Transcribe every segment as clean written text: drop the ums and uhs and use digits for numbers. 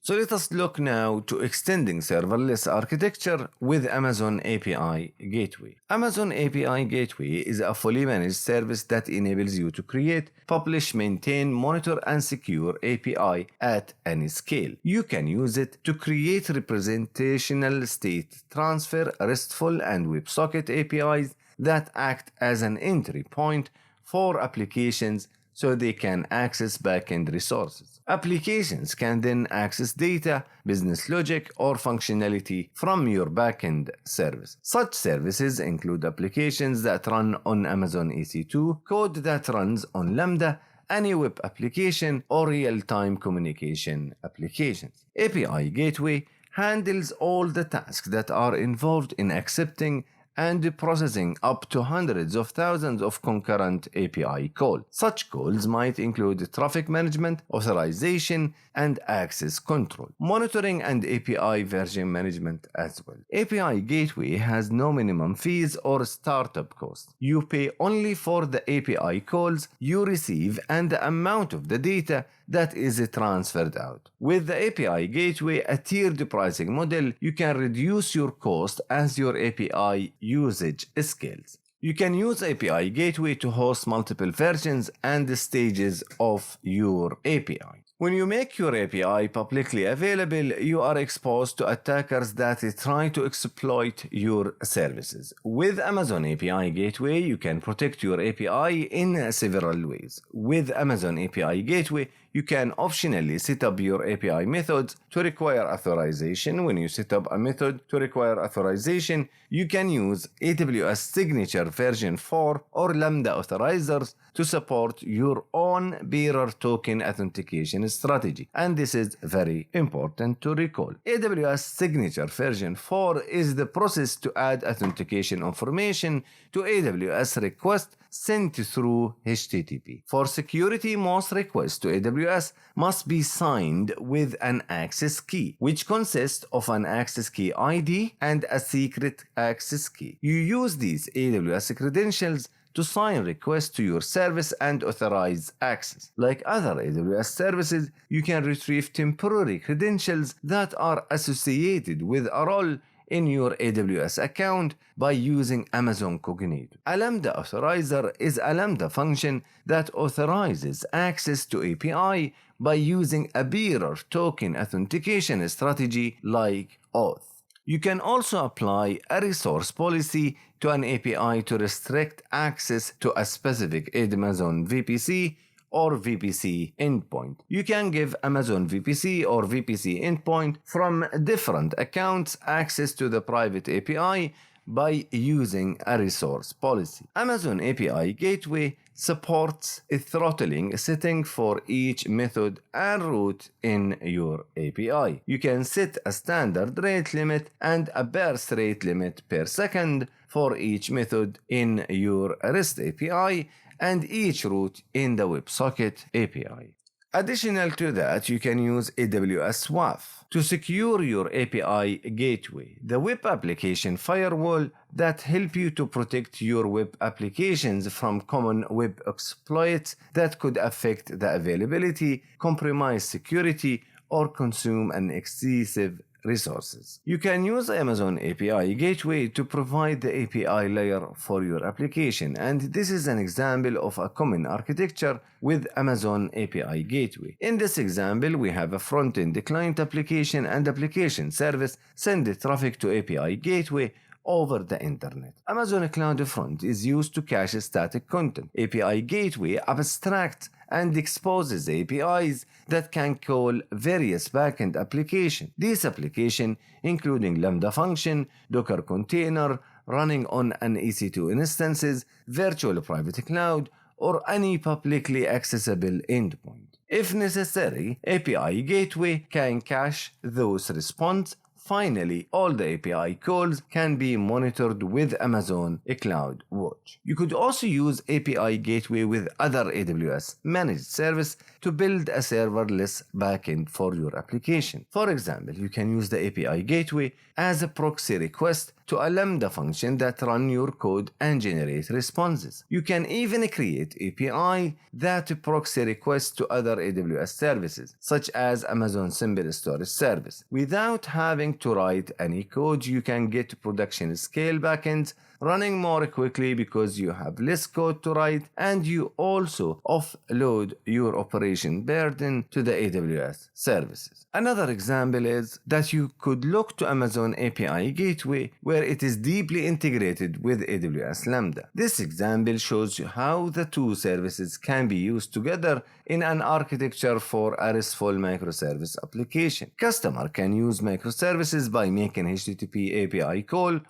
So let us look now to extending serverless architecture with Amazon API Gateway. Amazon API Gateway is a fully managed service that enables you to create, publish, maintain, monitor, and secure API at any scale. You can use it to create representational state transfer, RESTful, and WebSocket APIs that act as an entry point for applications so they can access backend resources. Applications can then access data, business logic, or functionality from your backend service. Such services include applications that run on Amazon EC2, code that runs on Lambda, any web application, or real-time communication applications. API Gateway handles all the tasks that are involved in accepting and processing up to hundreds of thousands of concurrent API calls. Such calls might include traffic management, authorization, and access control, monitoring, and API version management as well. API Gateway has no minimum fees or startup costs. You pay only for the API calls you receive and the amount of the data that is transferred out. With the API Gateway, a tiered pricing model, you can reduce your cost as your API usage scales. You can use API Gateway to host multiple versions and stages of your API. When you make your API publicly available, you are exposed to attackers that try to exploit your services. With Amazon API Gateway, you can protect your API in several ways. With Amazon API Gateway, you can optionally set up your API methods to require authorization. When you set up a method to require authorization, you can use AWS Signature version 4 or Lambda authorizers to support your own bearer token authentication strategy. And this is very important to recall. AWS Signature version 4 is the process to add authentication information to AWS request sent through HTTP. For security, most requests to AWS must be signed with an access key, which consists of an access key ID and a secret access key. You use these AWS credentials to sign requests to your service and authorize access. Like other AWS services, you can retrieve temporary credentials that are associated with a role in your AWS account by using Amazon Cognito. A Lambda authorizer is a Lambda function that authorizes access to API by using a bearer token authentication strategy like auth. You can also apply a resource policy to an API to restrict access to a specific Amazon VPC or VPC endpoint. You can give Amazon VPC or VPC endpoint from different accounts access to the private API by using a resource policy. Amazon API Gateway supports a throttling setting for each method and route in your API. You can set a standard rate limit and a burst rate limit per second for each method in your REST API and each route in the WebSocket API. Additional to that, you can use AWS WAF to secure your API gateway, the web application firewall that help you to protect your web applications from common web exploits that could affect the availability, compromise security, or consume an excessive resources. You can use Amazon API Gateway to provide the API layer for your application, and this is an example of a common architecture with Amazon API Gateway. In this example, we have a front-end client application and application service send the traffic to API Gateway over the internet. Amazon Cloud Front is used to cache static content. API Gateway abstracts and exposes APIs that can call various backend applications. These applications, including Lambda function, Docker container, running on an EC2 instances, virtual private cloud, or any publicly accessible endpoint. If necessary, API Gateway can cache those responses Finally, all the API calls can be monitored with Amazon Cloud Watch. You could also use API Gateway with other AWS managed service to build a serverless backend for your application. For example, you can use the API Gateway as a proxy request to a Lambda function that run your code and generate responses. You can even create API that proxy requests to other AWS services, such as Amazon Simple Storage Service. Without having to write any code, you can get production scale backends running more quickly because you have less code to write, and you also offload your operation burden to the AWS services. Another example is that you could look to Amazon API Gateway, where it is deeply integrated with AWS Lambda. This example shows you how the two services can be used together in an architecture for a RESTful microservice application. Customer can use microservices by making HTTP API call,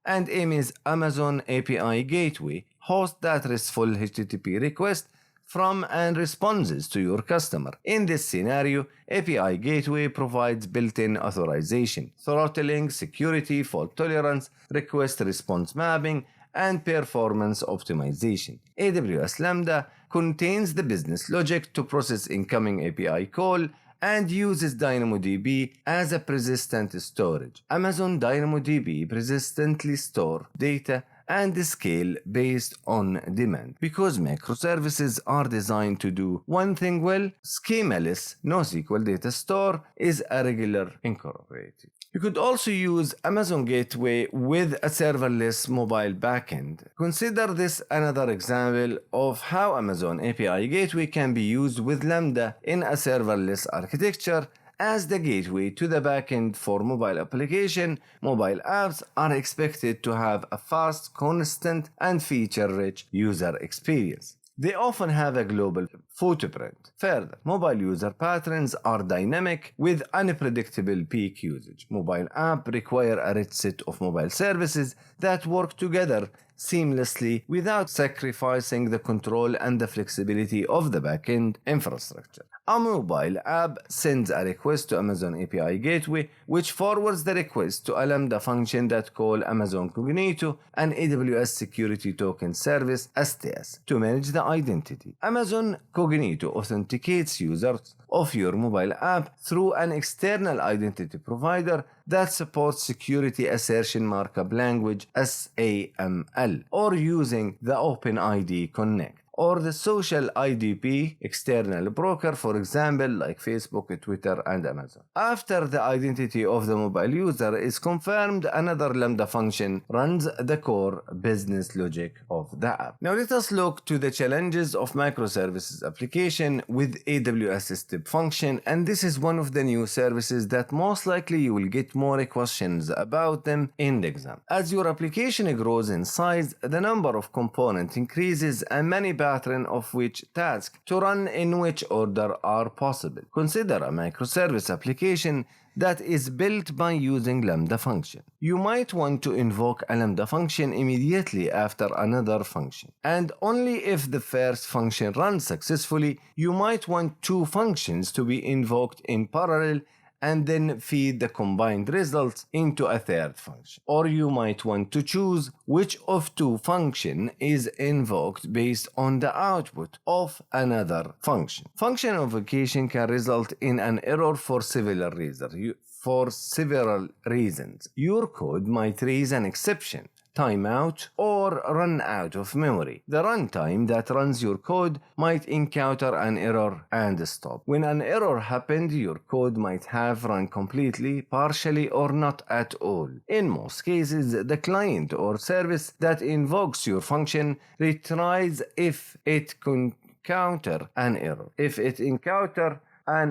and Amazon API Gateway hosts that RESTful HTTP request from and responses to your customer. In this scenario, API Gateway provides built-in authorization, throttling, security, fault tolerance, request response mapping, and performance optimization. AWS Lambda contains the business logic to process incoming API call and uses DynamoDB as a persistent storage. Amazon DynamoDB persistently store data and scale based on demand. Because microservices are designed to do one thing well, schemaless NoSQL data store is a regular incorporated. You could also use Amazon Gateway with a serverless mobile backend. Consider this another example of how Amazon API Gateway can be used with Lambda in a serverless architecture as the gateway to the backend for mobile application. Mobile apps are expected to have a fast, constant, and feature-rich user experience. They often have a global footprint. Further, mobile user patterns are dynamic with unpredictable peak usage. Mobile apps require a rich set of mobile services that work together seamlessly without sacrificing the control and the flexibility of the backend infrastructure. A mobile app sends a request to Amazon API Gateway, which forwards the request to a Lambda function that calls Amazon Cognito, an AWS security token service (STS), to manage the identity. Amazon Cognito authenticates users of your mobile app through an external identity provider that supports security assertion markup language (SAML), or using the OpenID Connect, or the social IDP external broker, for example, like Facebook, Twitter, and Amazon. After the identity of the mobile user is confirmed, another Lambda function runs the core business logic of the app. Now let us look to the challenges of microservices application with AWS Step Function, and this is one of the new services that most likely you will get more questions about them in the exam. As your application grows in size, the number of components increases, and many pattern of which tasks to run in which order are possible. Consider a microservice application that is built by using Lambda function. You might want to invoke a Lambda function immediately after another function, and only if the first function runs successfully, you might want two functions to be invoked in parallel and then feed the combined results into a third function. Or you might want to choose which of two functions is invoked based on the output of another function. Function invocation can result in an error for several reasons. Your code might raise an exception, timeout, or run out of memory. The runtime that runs your code might encounter an error and stop. When an error happened, your code might have run completely, partially, or not at all. In most cases, the client or service that invokes your function retries if it encounter an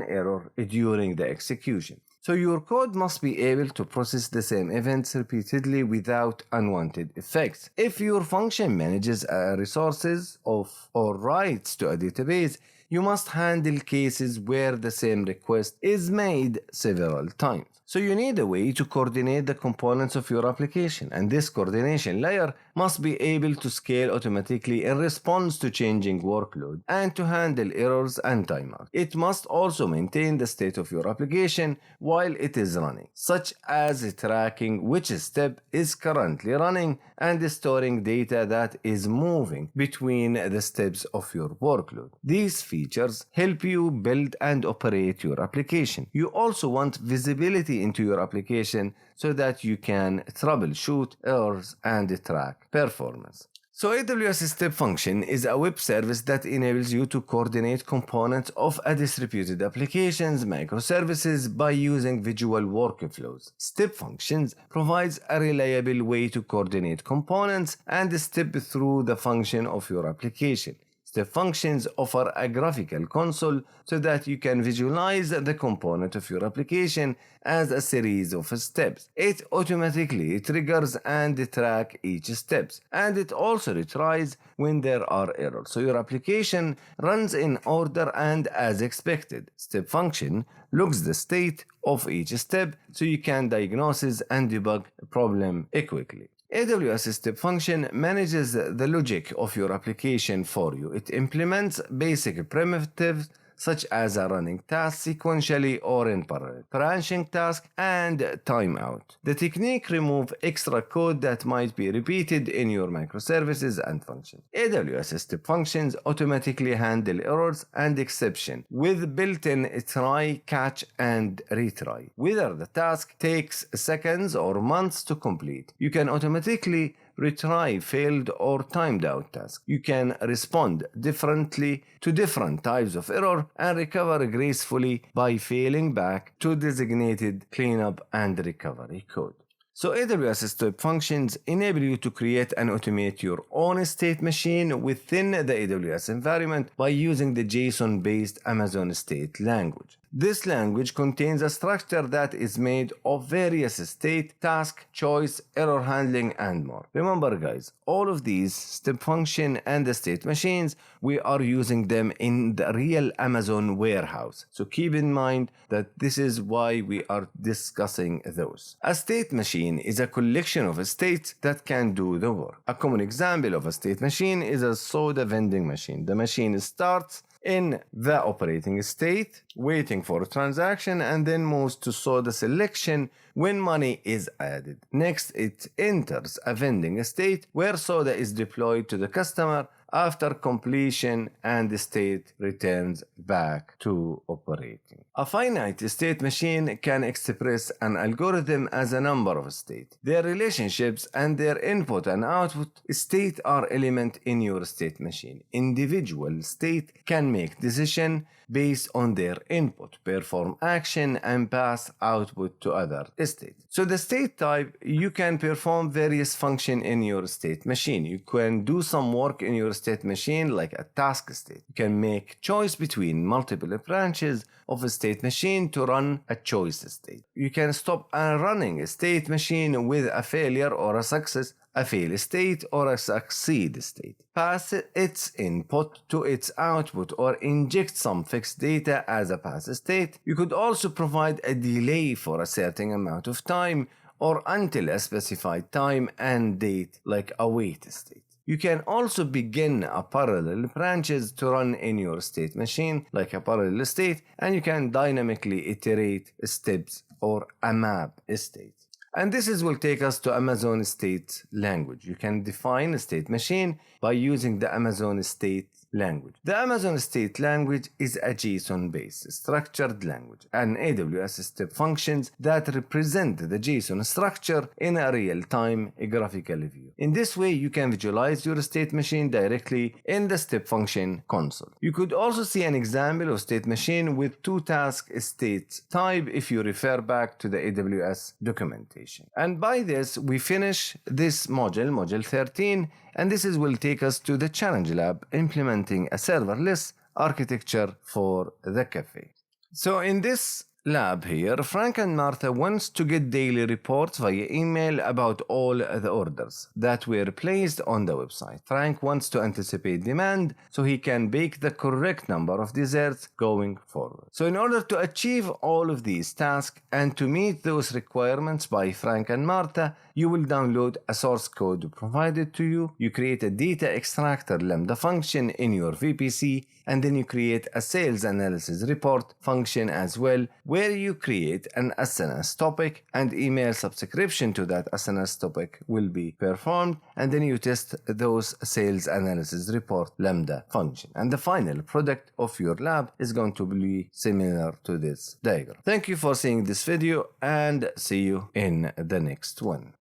error during the execution. So your code must be able to process the same events repeatedly without unwanted effects. If your function manages resources or writes to a database, you must handle cases where the same request is made several times. So you need a way to coordinate the components of your application, and this coordination layer must be able to scale automatically in response to changing workload and to handle errors and timeout. It must also maintain the state of your application while it is running, such as tracking which step is currently running and storing data that is moving between the steps of your workload. These features help you build and operate your application. You also want visibility into your application so that you can troubleshoot errors and track performance. So AWS Step Function is a web service that enables you to coordinate components of a distributed application's microservices by using visual workflows. Step Functions provides a reliable way to coordinate components and step through the function of your application. Step functions offer a graphical console so that you can visualize the component of your application as a series of steps. It automatically triggers and tracks each step, and it also retries when there are errors, so your application runs in order and as expected. Step function logs the state of each step so you can diagnose and debug a problem quickly. AWS Step Function manages the logic of your application for you. It implements basic primitives such as a running task sequentially or in parallel, branching task, and timeout. The technique removes extra code that might be repeated in your microservices and functions. AWS Step Functions automatically handle errors and exceptions with built-in try, catch, and retry. Whether the task takes seconds or months to complete, you can automatically retry failed or timed out tasks. You can respond differently to different types of error and recover gracefully by failing back to designated cleanup and recovery code. So AWS Step Functions enable you to create and automate your own state machine within the AWS environment by using the JSON-based Amazon State language. This language contains a structure that is made of various state, task, choice, error handling, and more. Remember guys, all of these step function and the state machines, we are using them in the real Amazon warehouse. So keep in mind that this is why we are discussing those. A state machine is a collection of states that can do the work. A common example of a state machine is a soda vending machine. The machine starts in the operating state, waiting for a transaction, and then moves to soda selection when money is added. Next, it enters a vending state where soda is deployed to the customer after completion, and the state returns back to operating. A finite state machine can express an algorithm as a number of states. Their relationships and their input and output state are elements in your state machine. Individual state can make decisions based on their input, perform action, and pass output to other states. So the state type, you can perform various functions in your state machine. You can do some work in your state machine like a task state. You can make choice between multiple branches of a state machine to run a choice state. You can stop running a state machine with a failure or a success, a fail state or a succeed state. Pass its input to its output or inject some fixed data as a pass state. You could also provide a delay for a certain amount of time or until a specified time and date like a wait state. You can also begin a parallel branches to run in your state machine like a parallel state, and you can dynamically iterate steps or a map state. And this will take us to Amazon State language. You can define a state machine by using the Amazon State language. The Amazon State language is a JSON-based structured language, and AWS Step Functions that represent the JSON structure in a real-time graphical view. In this way, you can visualize your state machine directly in the Step Function console. You could also see an example of state machine with two task state type if you refer back to the AWS documentation. And by this, we finish this module 13, and this will take us to the challenge lab implementing a serverless architecture for the cafe. So in this Lab here, Frank and Martha wants to get daily reports via email about all the orders that were placed on the website. Frank wants to anticipate demand so he can bake the correct number of desserts going forward. So in order to achieve all of these tasks and to meet those requirements by Frank and Martha, you will download a source code provided to you. You create a data extractor Lambda function in your VPC, and then you create a sales analysis report function as well, where you create an SNS topic and email subscription to that SNS topic will be performed, and then you test those sales analysis report Lambda function. And the final product of your lab is going to be similar to this diagram. Thank you for seeing this video and see you in the next one.